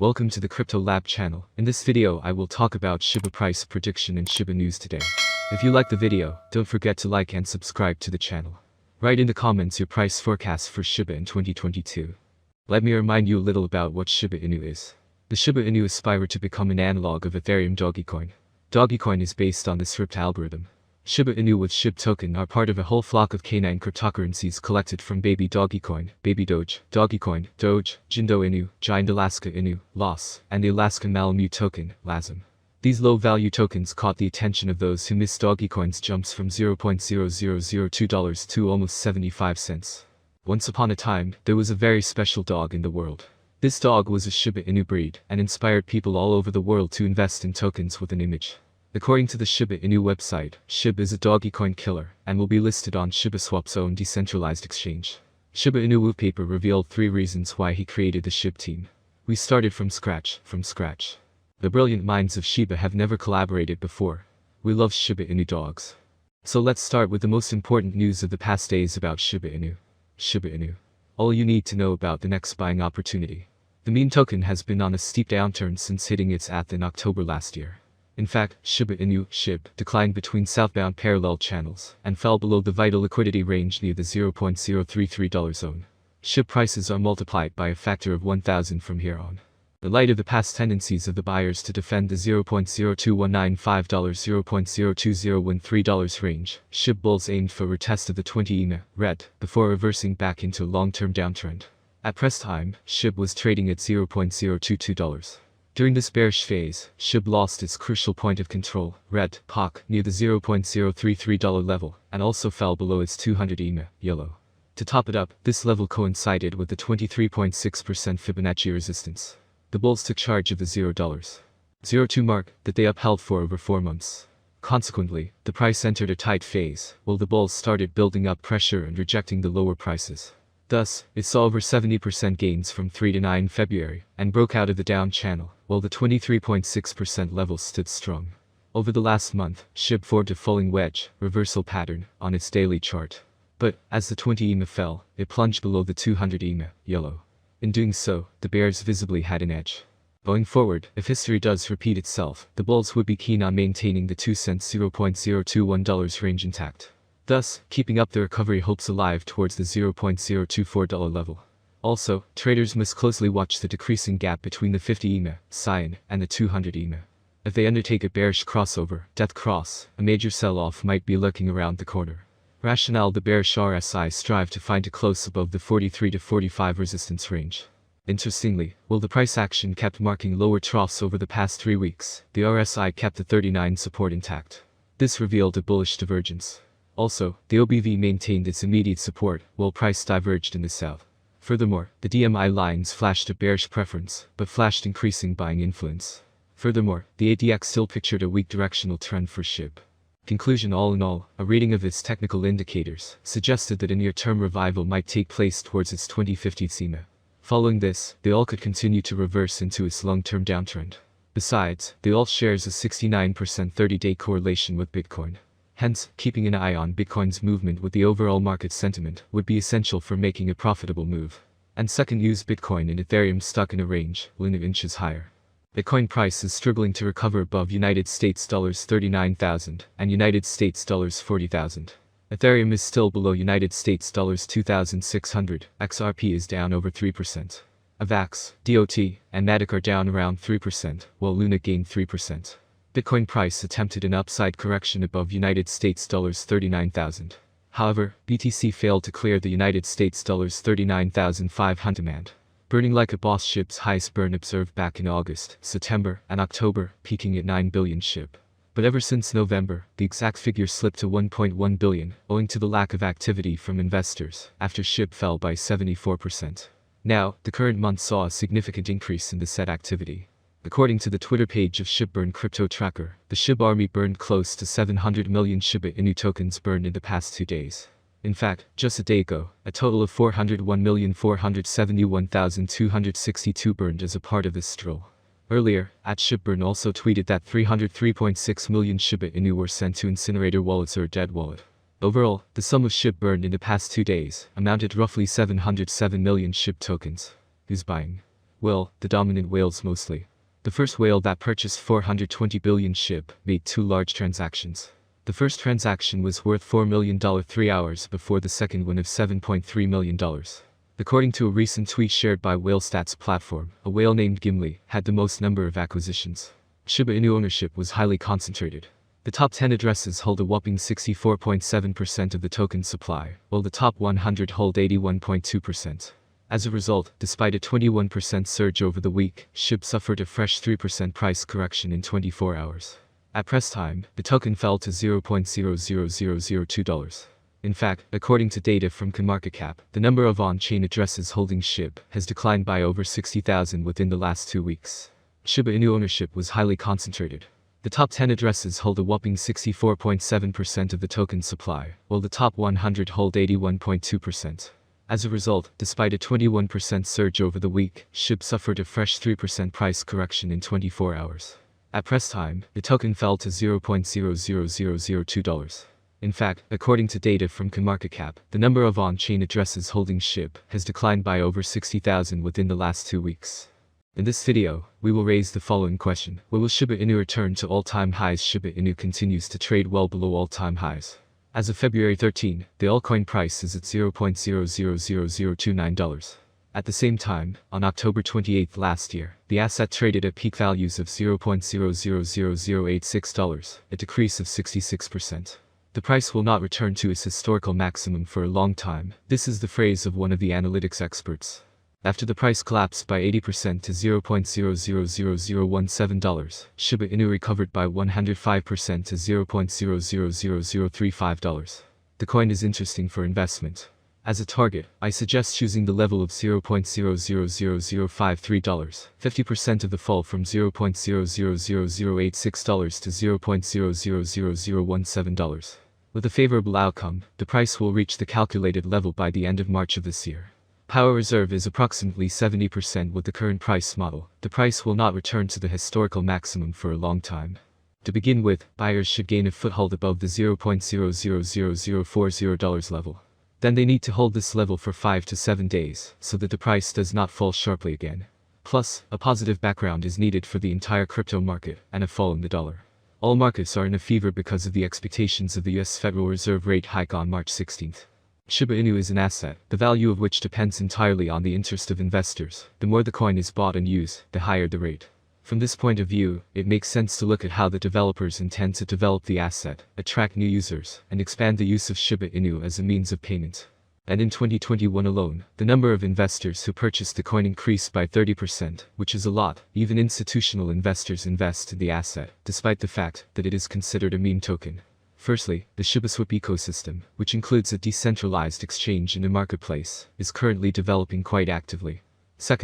Welcome to the Crypto Lab channel. In this video I will talk about Shiba price prediction and Shiba news today. If you like the video, don't forget to like and subscribe to the channel. Write in the comments your price forecast for Shiba in 2022. Let me remind you a little about what Shiba Inu is. The Shiba Inu aspire to become an analog of Ethereum Dogecoin. Dogecoin is based on the SHIB algorithm. Shiba Inu with SHIB token are part of a whole flock of canine cryptocurrencies collected from Baby Dogecoin, Baby Doge, Dogecoin, Doge, Jindo Inu, Giant Alaska Inu, LOS, and the Alaska Malamute token, LASM. These low-value tokens caught the attention of those who missed Dogecoin's jumps from $0.0002 to almost 75 cents. Once upon a time, there was a very special dog in the world. This dog was a Shiba Inu breed and inspired people all over the world to invest in tokens with an image. According to the Shiba Inu website, SHIB is a Dogecoin killer and will be listed on shibaswap's own decentralized exchange. Shiba Inu paper revealed 3 reasons why he created the SHIB team. We started from scratch. The brilliant minds of Shiba have never collaborated before. We love Shiba Inu dogs. So let's start with the most important news of the past days about Shiba Inu. Shiba Inu. All you need to know about the next buying opportunity. The meme token has been on a steep downturn since hitting its ath in October last year. In fact, Shiba Inu (SHIB) declined between southbound parallel channels and fell below the vital liquidity range near the $0.033 zone. SHIB prices are multiplied by a factor of 1,000 from here on. In light of the past tendencies of the buyers to defend the $0.02195, $0.02013 range, SHIB bulls aimed for a retest of the 20 EMA red before reversing back into a long-term downtrend. At press time, SHIB was trading at $0.022. During this bearish phase, SHIB lost its crucial point of control, red, POC, near the $0.033 level, and also fell below its 200 EMA, yellow. To top it up, this level coincided with the 23.6% Fibonacci resistance. The bulls took charge of the $0.02 mark that they upheld for over 4 months. Consequently, the price entered a tight phase, while the bulls started building up pressure and rejecting the lower prices. Thus, it saw over 70% gains from 3 to 9 February, and broke out of the down channel, while the 23.6% level stood strong. Over the last month, SHIB formed a falling wedge, reversal pattern, on its daily chart. But, as the 20 EMA fell, it plunged below the 200 EMA, yellow. In doing so, the bears visibly had an edge. Going forward, if history does repeat itself, the bulls would be keen on maintaining the 2 cents $0.021 range intact. Thus, keeping up the recovery hopes alive towards the $0.024 level. Also, traders must closely watch the decreasing gap between the 50 EMA, Cyan, and the 200 EMA. If they undertake a bearish crossover, death cross, a major sell-off might be lurking around the corner. Rationale: the bearish RSI strive to find a close above the 43 to 45 resistance range. Interestingly, while the price action kept marking lower troughs over the past 3 weeks, the RSI kept the 39 support intact. This revealed a bullish divergence. Also, the OBV maintained its immediate support, while price diverged in the south. Furthermore, the DMI lines flashed a bearish preference, but flashed increasing buying influence. Furthermore, the ADX still pictured a weak directional trend for SHIB. Conclusion: all in all, a reading of its technical indicators suggested that a near-term revival might take place towards its 2050 EMA. Following this, the ALT could continue to reverse into its long-term downtrend. Besides, the ALT shares a 69% 30-day correlation with Bitcoin. Hence, keeping an eye on Bitcoin's movement with the overall market sentiment would be essential for making a profitable move. And second, use Bitcoin and Ethereum stuck in a range, Luna inches higher. Bitcoin price is struggling to recover above United States $39,000 and United States $40,000. Ethereum is still below United States $2,600, XRP is down over 3%. AVAX, DOT, and Matic are down around 3%, while Luna gained 3%. Bitcoin price attempted an upside correction above United States $39,000. However, BTC failed to clear the United States $39,500 demand. Burning like a boss, SHIB's highest burn observed back in August, September, and October, peaking at 9 billion SHIB. But ever since November, the exact figure slipped to 1.1 billion, owing to the lack of activity from investors, after SHIB fell by 74%. Now, the current month saw a significant increase in the said activity. According to the Twitter page of SHIBburn Crypto Tracker, the SHIB army burned close to 700 million Shiba Inu tokens burned in the past 2 days. In fact, just a day ago, a total of 401,471,262 burned as a part of this stroll. Earlier, @SHIBburn also tweeted that 303.6 million Shiba Inu were sent to incinerator wallets or dead wallet. Overall, the sum of SHIB burned in the past 2 days amounted roughly 707 million SHIB tokens. Who's buying? Well, the dominant whales mostly. The first whale that purchased 420 billion SHIB made two large transactions. The first transaction was worth $4 million 3 hours before the second one of $7.3 million. According to a recent tweet shared by WhaleStats platform, a whale named Gimli had the most number of acquisitions. SHIBA INU ownership was highly concentrated. The top 10 addresses hold a whopping 64.7% of the token supply, while the top 100 hold 81.2%. As a result, despite a 21% surge over the week, SHIB suffered a fresh 3% price correction in 24 hours. At press time, the token fell to $0.00002. In fact, according to data from CoinMarketCap, the number of on-chain addresses holding SHIB has declined by over 60,000 within the last 2 weeks. SHIBA INU ownership was highly concentrated. The top 10 addresses hold a whopping 64.7% of the token supply, while the top 100 hold 81.2%. As a result, despite a 21% surge over the week, SHIB suffered a fresh 3% price correction in 24 hours. At press time, the token fell to $0.00002. In fact, according to data from CoinMarketCap, the number of on-chain addresses holding SHIB has declined by over 60,000 within the last 2 weeks. In this video, we will raise the following question: will Shiba Inu return to all-time highs? Shiba Inu continues to trade well below all-time highs. As of February 13, the altcoin price is at $0.000029. At the same time, on October 28 last year, the asset traded at peak values of $0.000086, a decrease of 66%. The price will not return to its historical maximum for a long time. This is the phrase of one of the analytics experts. After the price collapsed by 80% to $0.000017, Shiba Inu recovered by 105% to $0.000035. The coin is interesting for investment. As a target, I suggest choosing the level of $0.000053, 50% of the fall from $0.000086 to $0.000017. With a favorable outcome, the price will reach the calculated level by the end of March of this year. Power reserve is approximately 70% with the current price model. The price will not return to the historical maximum for a long time. To begin with, buyers should gain a foothold above the $0.000040 level. Then they need to hold this level for 5 to 7 days, so that the price does not fall sharply again. Plus, a positive background is needed for the entire crypto market, and a fall in the dollar. All markets are in a fever because of the expectations of the US Federal Reserve rate hike on March 16. Shiba Inu is an asset, the value of which depends entirely on the interest of investors. The more the coin is bought and used, the higher the rate. From this point of view, it makes sense to look at how the developers intend to develop the asset, attract new users, and expand the use of Shiba Inu as a means of payment. And in 2021 alone, the number of investors who purchased the coin increased by 30%, which is a lot. Even institutional investors invest in the asset, despite the fact that it is considered a meme token. Firstly, the shibaswap ecosystem, which includes a decentralized exchange and a marketplace, is currently developing quite actively. Second,